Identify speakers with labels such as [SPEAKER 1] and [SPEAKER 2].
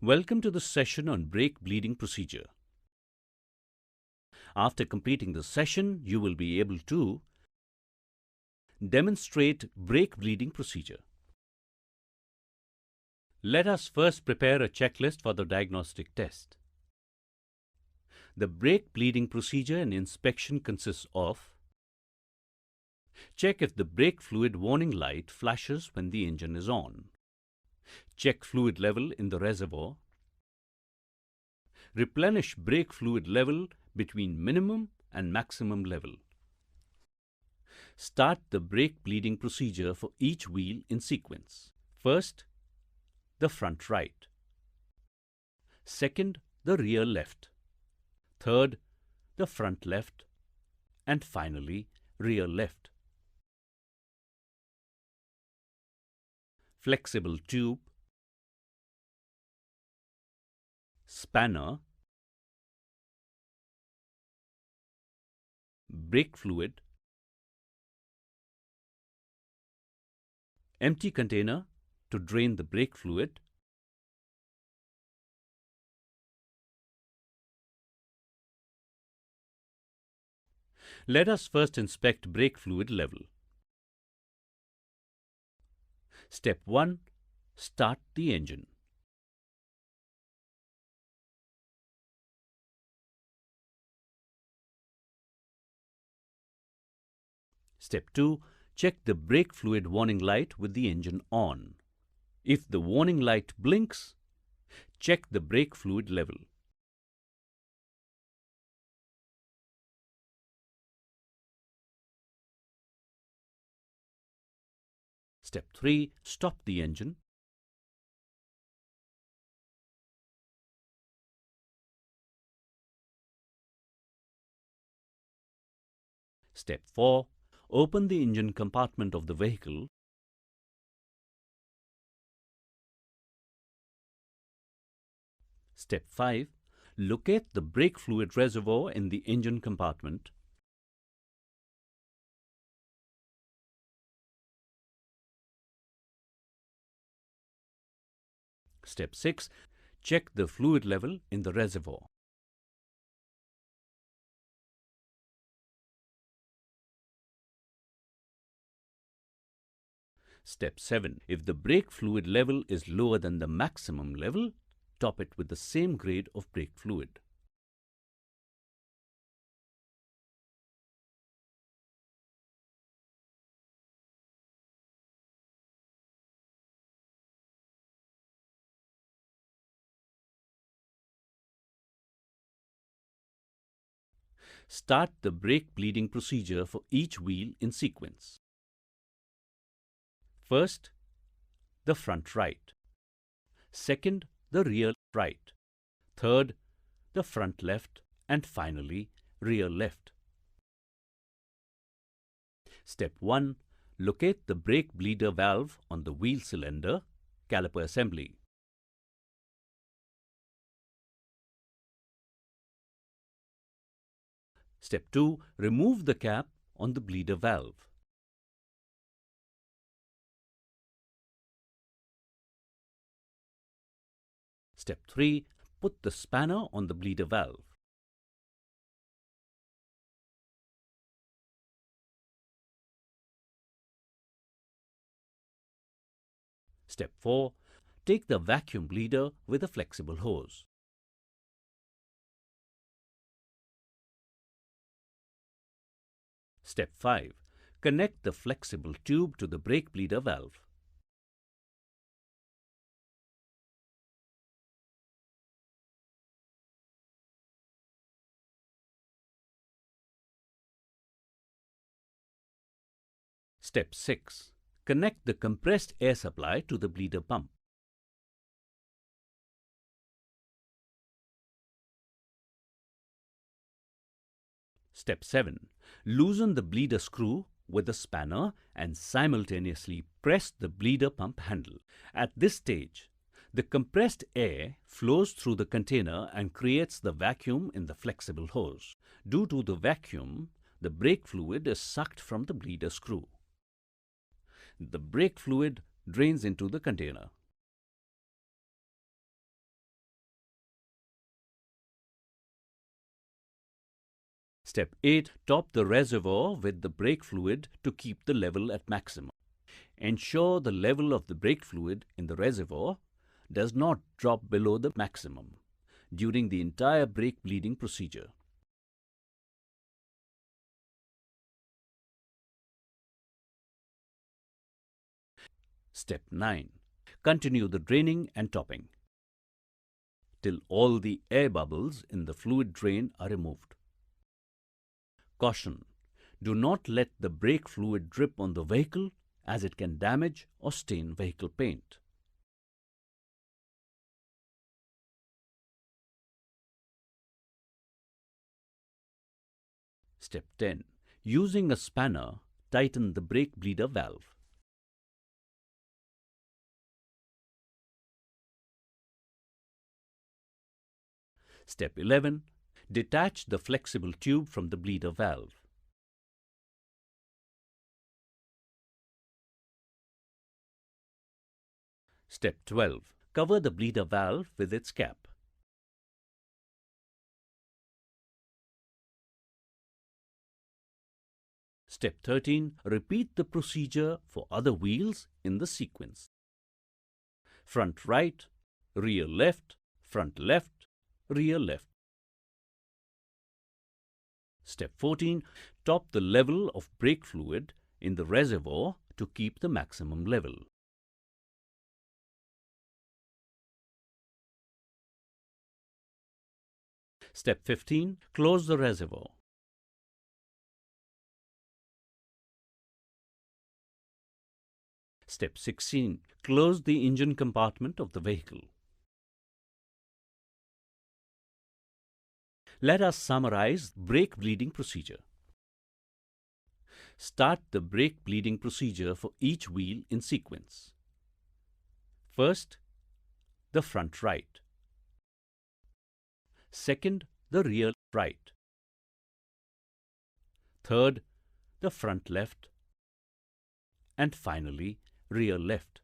[SPEAKER 1] Welcome to the session on brake bleeding procedure. After completing the session, you will be able to demonstrate brake bleeding procedure. Let us first prepare a checklist for the diagnostic test. The brake bleeding procedure and inspection consists of: check if the brake fluid warning light flashes when the engine is on. Check fluid level in the reservoir. Replenish brake fluid level between minimum and maximum level. Start the brake bleeding procedure for each wheel in sequence. First, the front right. Second, the rear left. Third, the front left. And finally, rear left. Flexible tube, spanner, brake fluid, empty container to drain the brake fluid, let us first inspect brake fluid level. Step 1. Start the engine. Step 2. Check the brake fluid warning light with the engine on. If the warning light blinks, check the brake fluid level. Step 3. Stop the engine. Step 4. Open the engine compartment of the vehicle. Step 5. Locate the brake fluid reservoir in the engine compartment. Step 6. Check the fluid level in the reservoir. Step 7. If the brake fluid level is lower than the maximum level, top it with the same grade of brake fluid. Start the brake bleeding procedure for each wheel in sequence. First, the front right. Second, the rear right. Third, the front left. And finally, rear left. Step 1. Locate the brake bleeder valve on the wheel cylinder, caliper assembly. Step 2. Remove the cap on the bleeder valve. Step 3. Put the spanner on the bleeder valve. Step 4. Take the vacuum bleeder with a flexible hose. Step 5. Connect the flexible tube to the brake bleeder valve. Step 6. Connect the compressed air supply to the bleeder pump. Step 7. Loosen the bleeder screw with a spanner and simultaneously press the bleeder pump handle. At this stage, the compressed air flows through the container and creates the vacuum in the flexible hose. Due to the vacuum, the brake fluid is sucked from the bleeder screw. The brake fluid drains into the container. Step 8. Top the reservoir with the brake fluid to keep the level at maximum. Ensure the level of the brake fluid in the reservoir does not drop below the maximum during the entire brake bleeding procedure. Step 9. Continue the draining and topping till all the air bubbles in the fluid drain are removed. Caution: do not let the brake fluid drip on the vehicle, as it can damage or stain vehicle paint. Step 10. Using a spanner, tighten the brake bleeder valve. Step 11. Detach the flexible tube from the bleeder valve. Step 12. Cover the bleeder valve with its cap. Step 13. Repeat the procedure for other wheels in the sequence: front right, rear left, front left, rear left. Step 14. Top the level of brake fluid in the reservoir to keep the maximum level. Step 15. Close the reservoir. Step 16. Close the engine compartment of the vehicle. Let us summarize brake bleeding procedure. Start the brake bleeding procedure for each wheel in sequence. First, the front right. Second, the rear right. Third, the front left. And finally, rear left.